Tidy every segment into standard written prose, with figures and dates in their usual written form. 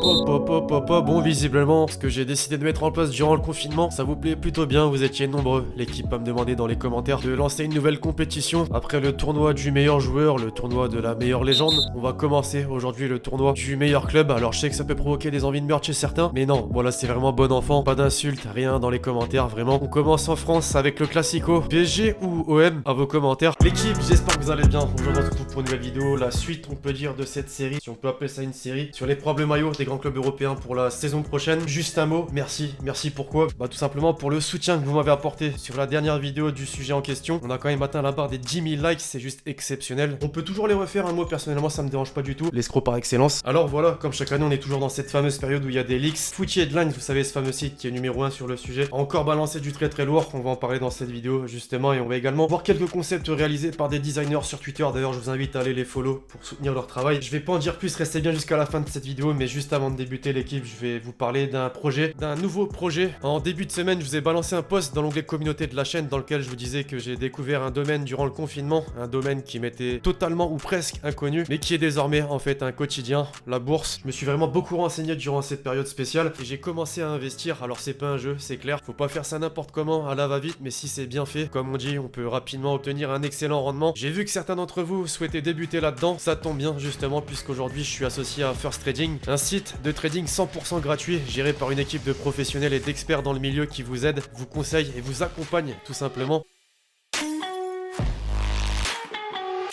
Bon, visiblement, ce que j'ai décidé de mettre en place durant le confinement, ça vous plaît plutôt bien, vous étiez nombreux. L'équipe va me demander dans les commentaires de lancer une nouvelle compétition. Après le tournoi du meilleur joueur, le tournoi de la meilleure légende, on va commencer aujourd'hui le tournoi du meilleur club. Alors je sais que ça peut provoquer des envies de meurtre chez certains, mais non, voilà, c'est vraiment bon enfant, pas d'insultes, rien dans les commentaires, vraiment. On commence en France avec le Classico, PSG ou OM, à vos commentaires. L'équipe, j'espère que vous allez bien. Aujourd'hui on se retrouve pour une nouvelle vidéo, la suite, on peut dire, de cette série, si on peut appeler ça une série, sur les problèmes maillots des grands clubs européens pour la saison prochaine. Juste un mot, merci pourquoi? Bah tout simplement pour le soutien que vous m'avez apporté sur la dernière vidéo du sujet en question. On a quand même atteint la barre des 10 000 likes, c'est juste exceptionnel. On peut toujours les refaire, un mot personnellement ça me dérange pas du tout, l'escroc par excellence. Alors voilà, comme chaque année on est toujours dans cette fameuse période où il y a des leaks. Footy Headlines, vous savez, ce fameux site qui est numéro 1 sur le sujet, a encore balancé du très lourd, on va en parler dans cette vidéo justement, et on va également voir quelques concepts réalisés par des designers sur Twitter. D'ailleurs je vous invite à aller les follow pour soutenir leur travail. Je vais pas en dire plus, restez bien jusqu'à la fin de cette vidéo, mais juste avant de débuter l'équipe, je vais vous parler d'un projet, d'un nouveau projet. En début de semaine, je vous ai balancé un post dans l'onglet communauté de la chaîne dans lequel je vous disais que j'ai découvert un domaine durant le confinement, un domaine qui m'était totalement ou presque inconnu, mais qui est désormais en fait un quotidien, la bourse. Je me suis vraiment beaucoup renseigné durant cette période spéciale et j'ai commencé à investir. Alors c'est pas un jeu, c'est clair, faut pas faire ça n'importe comment à la va-vite, mais si c'est bien fait, comme on dit, on peut rapidement obtenir un excellent rendement. J'ai vu que certains d'entre vous souhaitaient débuter là-dedans, ça tombe bien justement puisqu'aujourd'hui je suis associé à First Trading, un site de trading 100% gratuit, géré par une équipe de professionnels et d'experts dans le milieu qui vous aide, vous conseille et vous accompagne tout simplement.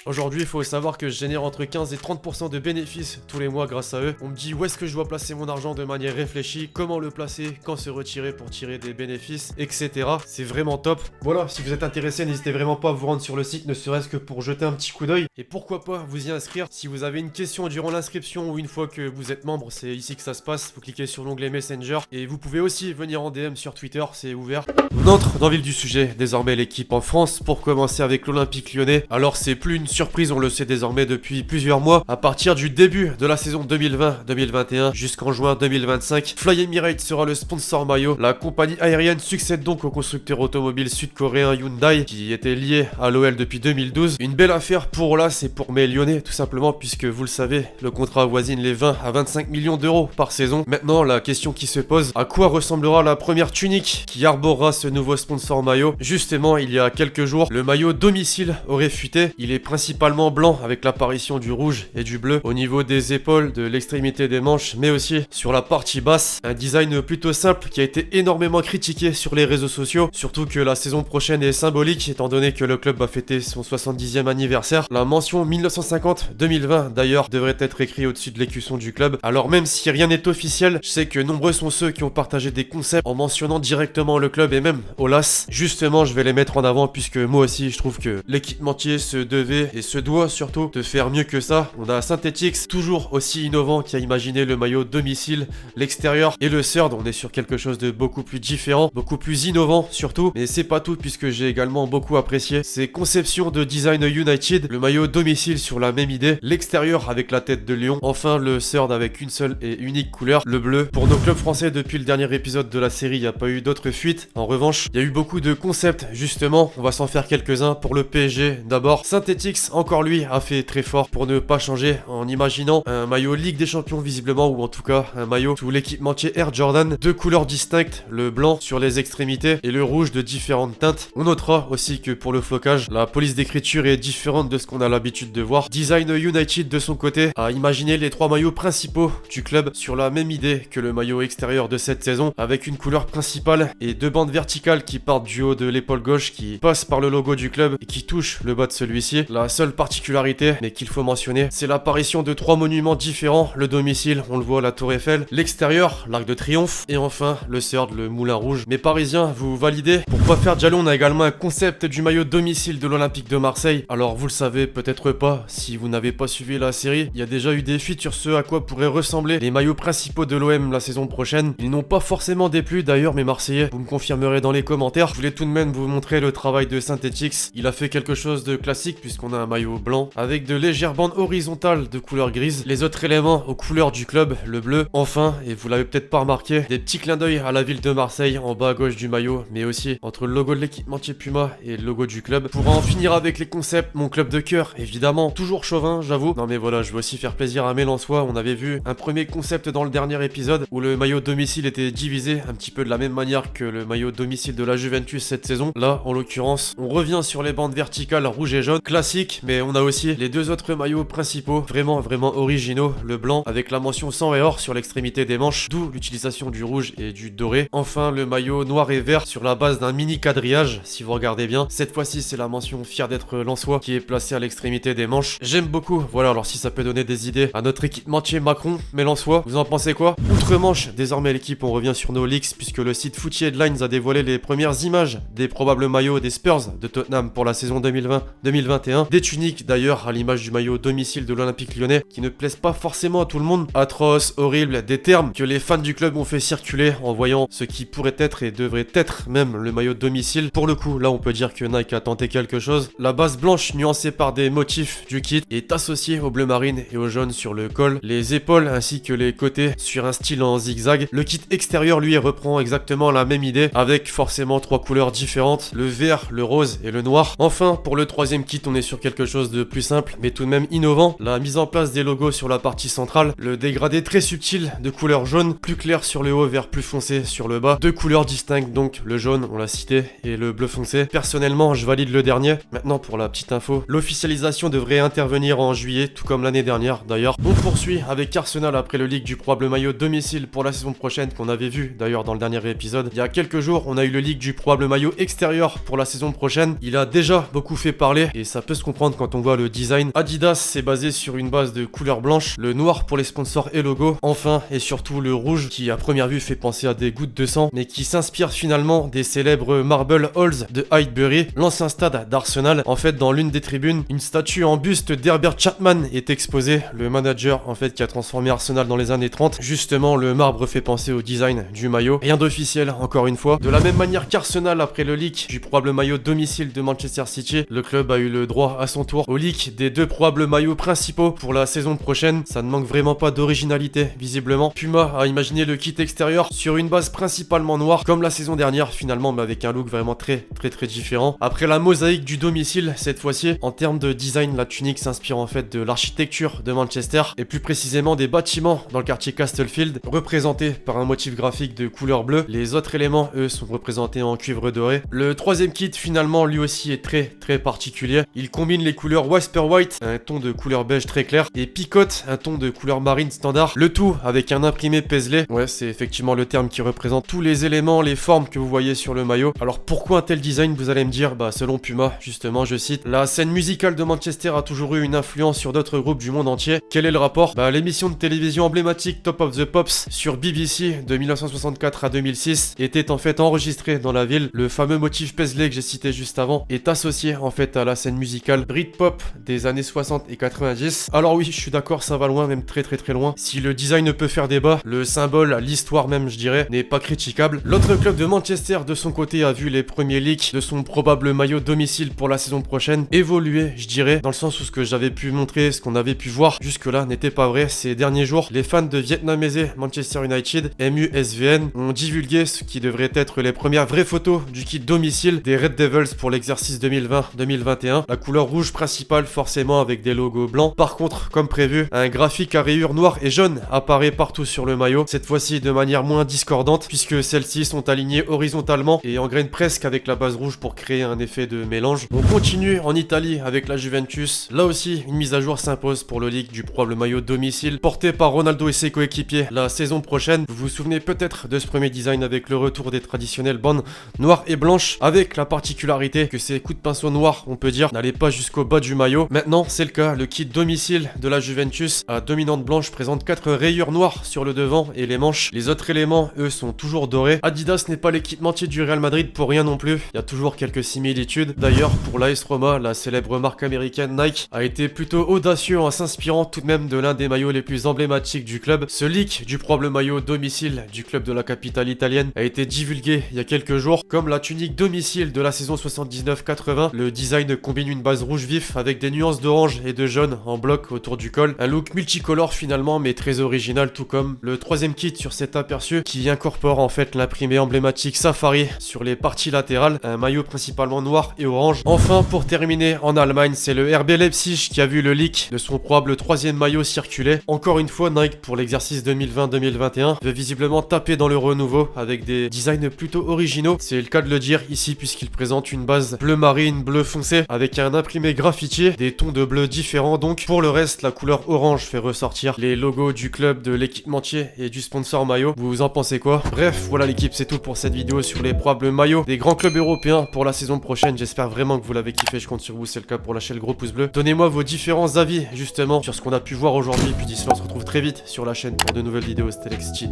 Aujourd'hui, il faut savoir que je génère entre 15 et 30% de bénéfices tous les mois grâce à eux. On me dit où est-ce que je dois placer mon argent de manière réfléchie, comment le placer, quand se retirer pour tirer des bénéfices, etc. C'est vraiment top. Voilà, si vous êtes intéressé, n'hésitez vraiment pas à vous rendre sur le site, ne serait-ce que pour jeter un petit coup d'œil. Et pourquoi pas vous y inscrire. Si vous avez une question durant l'inscription ou une fois que vous êtes membre, c'est ici que ça se passe. Vous cliquez sur l'onglet Messenger et vous pouvez aussi venir en DM sur Twitter, c'est ouvert. On entre dans le vif du sujet. Désormais, l'équipe en France, pour commencer avec l'Olympique Lyonnais. Alors, c'est plus une surprise, on le sait désormais depuis plusieurs mois. À partir du début de la saison 2020-2021 jusqu'en juin 2025, Fly Emirates sera le sponsor maillot. La compagnie aérienne succède donc au constructeur automobile sud-coréen Hyundai qui était lié à l'OL depuis 2012. Une belle affaire pour l'AS et pour mes Lyonnais tout simplement puisque vous le savez, le contrat avoisine les 20 à 25 millions d'euros par saison. Maintenant, la question qui se pose, à quoi ressemblera la première tunique qui arborera ce nouveau sponsor maillot? Justement, il y a quelques jours, le maillot domicile aurait fuité. Il est principalement blanc avec l'apparition du rouge et du bleu au niveau des épaules, de l'extrémité des manches, mais aussi sur la partie basse. Un design plutôt simple qui a été énormément critiqué sur les réseaux sociaux, surtout que la saison prochaine est symbolique étant donné que le club va fêter son 70e anniversaire. La mention 1950-2020 d'ailleurs devrait être écrite au-dessus de l'écusson du club. Alors même si rien n'est officiel, je sais que nombreux sont ceux qui ont partagé des concepts en mentionnant directement le club et même Olas. Justement, je vais les mettre en avant puisque moi aussi je trouve que l'équipementier se devait et se doit surtout de faire mieux que ça. On a Synthetix, toujours aussi innovant, qui a imaginé le maillot domicile, l'extérieur et le third. On est sur quelque chose de beaucoup plus différent, beaucoup plus innovant surtout. Mais c'est pas tout puisque j'ai également beaucoup apprécié ces conceptions de design United. Le maillot domicile sur la même idée, l'extérieur avec la tête de lion, enfin le third avec une seule et unique couleur, le bleu. Pour nos clubs français, depuis le dernier épisode de la série, il n'y a pas eu d'autres fuites. En revanche, il y a eu beaucoup de concepts justement. On va s'en faire quelques-uns pour le PSG. D'abord, Synthetix, encore lui, a fait très fort pour ne pas changer en imaginant un maillot Ligue des Champions visiblement, ou en tout cas un maillot sous l'équipementier Air Jordan, deux couleurs distinctes, le blanc sur les extrémités et le rouge de différentes teintes. On notera aussi que pour le flocage, la police d'écriture est différente de ce qu'on a l'habitude de voir. Design United de son côté a imaginé les trois maillots principaux du club sur la même idée que le maillot extérieur de cette saison, avec une couleur principale et deux bandes verticales qui partent du haut de l'épaule gauche, qui passent par le logo du club et qui touchent le bas de celui-ci. La seule particularité, mais qu'il faut mentionner, c'est l'apparition de trois monuments différents. Le domicile, on le voit, la Tour Eiffel, l'extérieur, l'Arc de Triomphe, et enfin le third, le Moulin Rouge. Mes Parisiens, vous validez? Pour pas faire de jaloux, on a également un concept du maillot domicile de l'Olympique de Marseille. Alors vous le savez peut-être pas, si vous n'avez pas suivi la série, il y a déjà eu des fuites sur ce à quoi pourraient ressembler les maillots principaux de l'OM la saison prochaine. Ils n'ont pas forcément déplu d'ailleurs, mes Marseillais, vous me confirmerez dans les commentaires. Je voulais tout de même vous montrer le travail de Synthetix. Il a fait quelque chose de classique puisqu'on a un maillot blanc avec de légères bandes horizontales de couleur grise, les autres éléments aux couleurs du club, le bleu. Enfin, et vous l'avez peut-être pas remarqué, des petits clins d'œil à la ville de Marseille en bas à gauche du maillot, mais aussi entre le logo de l'équipementier Puma et le logo du club. Pour en finir avec les concepts, mon club de cœur, évidemment, toujours chauvin, j'avoue. Non mais voilà, je veux aussi faire plaisir à mes Lensois. On avait vu un premier concept dans le dernier épisode où le maillot domicile était divisé un petit peu de la même manière que le maillot domicile de la Juventus cette saison. Là, en l'occurrence, on revient sur les bandes verticales rouge et jaune, classique, mais on a aussi les deux autres maillots principaux, vraiment originaux, le blanc avec la mention sang et or sur l'extrémité des manches, d'où l'utilisation du rouge et du doré. Enfin, le maillot noir et vert sur la base d'un mini quadrillage, si vous regardez bien. Cette fois-ci, c'est la mention fier d'être Lensois qui est placée à l'extrémité des manches. J'aime beaucoup, voilà, alors si ça peut donner des idées à notre équipementier Macron, mais Lensois, vous en pensez quoi? Outre-Manche, désormais l'équipe, on revient sur nos leaks puisque le site Footy Headlines a dévoilé les premières images des probables maillots des Spurs de Tottenham pour la saison 2020-2021. Des tuniques d'ailleurs, à l'image du maillot domicile de l'Olympique Lyonnais, qui ne plaisent pas forcément à tout le monde. Atroce, horrible, des termes que les fans du club ont fait circuler en voyant ce qui pourrait être et devrait être même le maillot domicile. Pour le coup, là on peut dire que Nike a tenté quelque chose. La base blanche nuancée par des motifs du kit est associée au bleu marine et au jaune sur le col, les épaules ainsi que les côtés sur un style en zigzag. Le kit extérieur lui reprend exactement la même idée avec forcément trois couleurs différentes, le vert, le rose et le noir. Enfin, pour le troisième kit, on est sur quelque chose de plus simple mais tout de même innovant. La mise en place des logos sur la partie centrale, le dégradé très subtil de couleur jaune, plus clair sur le haut, vert plus foncé sur le bas. Deux couleurs distinctes donc, le jaune, on l'a cité, et le bleu foncé. Personnellement, je valide le dernier. Maintenant, pour la petite info, l'officialisation devrait intervenir en juillet, tout comme l'année dernière d'ailleurs. On poursuit avec Arsenal après le leak du probable maillot domicile pour la saison prochaine qu'on avait vu d'ailleurs dans le dernier épisode. Il y a quelques jours, on a eu le leak du probable maillot extérieur pour la saison prochaine. Il a déjà beaucoup fait parler et ça peut se comprendre quand on voit le design. Adidas s'est basé sur une base de couleur blanche, le noir pour les sponsors et logos, enfin et surtout le rouge qui à première vue fait penser à des gouttes de sang mais qui s'inspire finalement des célèbres Marble Halls de Highbury, l'ancien stade d'Arsenal. En fait, dans l'une des tribunes, une statue en buste d'Herbert Chapman est exposée, le manager en fait qui a transformé Arsenal dans les années 30. Justement, le marbre fait penser au design du maillot. Rien d'officiel encore une fois. De la même manière qu'Arsenal après le leak du probable maillot domicile de Manchester City, le club a eu le droit à son tour au leak des deux probables maillots principaux pour la saison prochaine. Ça ne manque vraiment pas d'originalité visiblement. Puma a imaginé le kit extérieur sur une base principalement noire comme la saison dernière finalement, mais avec un look vraiment très différent. Après la mosaïque du domicile cette fois-ci, en termes de design, la tunique s'inspire en fait de l'architecture de Manchester et plus précisément des bâtiments dans le quartier Castlefield, représentés par un motif graphique de couleur bleue. Les autres éléments, eux, sont représentés en cuivre doré. Le troisième kit finalement lui aussi est très particulier. Il combine les couleurs Whisper White, un ton de couleur beige très clair, et Picote, un ton de couleur marine standard. Le tout avec un imprimé Paisley. Ouais, c'est effectivement le terme qui représente tous les éléments, les formes que vous voyez sur le maillot. Alors pourquoi un tel design, vous allez me dire? Bah selon Puma, justement, je cite, la scène musicale de Manchester a toujours eu une influence sur d'autres groupes du monde entier. Quel est le rapport? Bah l'émission de télévision emblématique Top of the Pops sur BBC de 1964 à 2006 était en fait enregistrée dans la ville. Le fameux motif Paisley que j'ai cité juste avant est associé en fait à la scène musicale Britpop des années 60 et 90. Alors oui, je suis d'accord, ça va loin, même très loin. Si le design peut faire débat, le symbole, l'histoire même je dirais, n'est pas critiquable. L'autre club de Manchester de son côté a vu les premiers leaks de son probable maillot domicile pour la saison prochaine évoluer, je dirais, dans le sens où ce que j'avais pu montrer, ce qu'on avait pu voir jusque-là n'était pas vrai. Ces derniers jours, les fans de Vietnamese Manchester United, MUSVN, ont divulgué ce qui devrait être les premières vraies photos du kit domicile des Red Devils pour l'exercice 2020-2021. La couleur rouge principale forcément avec des logos blancs. Par contre, comme prévu, un graphique à rayures noires et jaunes apparaît partout sur le maillot, cette fois-ci de manière moins discordante puisque celles-ci sont alignées horizontalement et engrainent presque avec la base rouge pour créer un effet de mélange. On continue en Italie avec la Juventus. Là aussi, une mise à jour s'impose pour le leak du probable maillot domicile porté par Ronaldo et ses coéquipiers la saison prochaine. Vous vous souvenez peut-être de ce premier design avec le retour des traditionnelles bandes noires et blanches, avec la particularité que ces coups de pinceau noirs, on peut dire, n'allaient pas jusqu'au bas du maillot. Maintenant, c'est le cas. Le kit domicile de la Juventus à dominante blanche présente 4 rayures noires sur le devant et les manches. Les autres éléments, eux, sont toujours dorés. Adidas n'est pas l'équipementier du Real Madrid pour rien non plus. Il y a toujours quelques similitudes. D'ailleurs, pour l'AS Roma, la célèbre marque américaine Nike a été plutôt audacieux en s'inspirant tout de même de l'un des maillots les plus emblématiques du club. Ce leak du probable maillot domicile du club de la capitale italienne a été divulgué il y a quelques jours. Comme la tunique domicile de la saison 79-80, le design combine une base rouge vif avec des nuances d'orange et de jaune en bloc autour du col. Un look multicolore finalement, mais très original, tout comme le troisième kit sur cet aperçu qui incorpore en fait l'imprimé emblématique Safari sur les parties latérales, un maillot principalement noir et orange. Enfin, pour terminer, en Allemagne, c'est le RB Leipzig qui a vu le leak de son probable troisième maillot circuler. Encore une fois, Nike pour l'exercice 2020-2021 veut visiblement taper dans le renouveau avec des designs plutôt originaux. C'est le cas de le dire ici puisqu'il présente une base bleu marine, bleu foncé avec un imprimé graffitié, des tons de bleu différents donc. Pour le reste, la couleur orange fait ressortir les logos du club, de l'équipementier et du sponsor maillot. Vous en pensez quoi? Bref, voilà l'équipe, c'est tout pour cette vidéo sur les probables maillots des grands clubs européens pour la saison prochaine. J'espère vraiment que vous l'avez kiffé, je compte sur vous, c'est le cas pour lâcher le gros pouce bleu. Donnez-moi vos différents avis justement sur ce qu'on a pu voir aujourd'hui, puis d'ici là on se retrouve très vite sur la chaîne pour de nouvelles vidéos. C'était Lexity,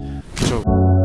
ciao.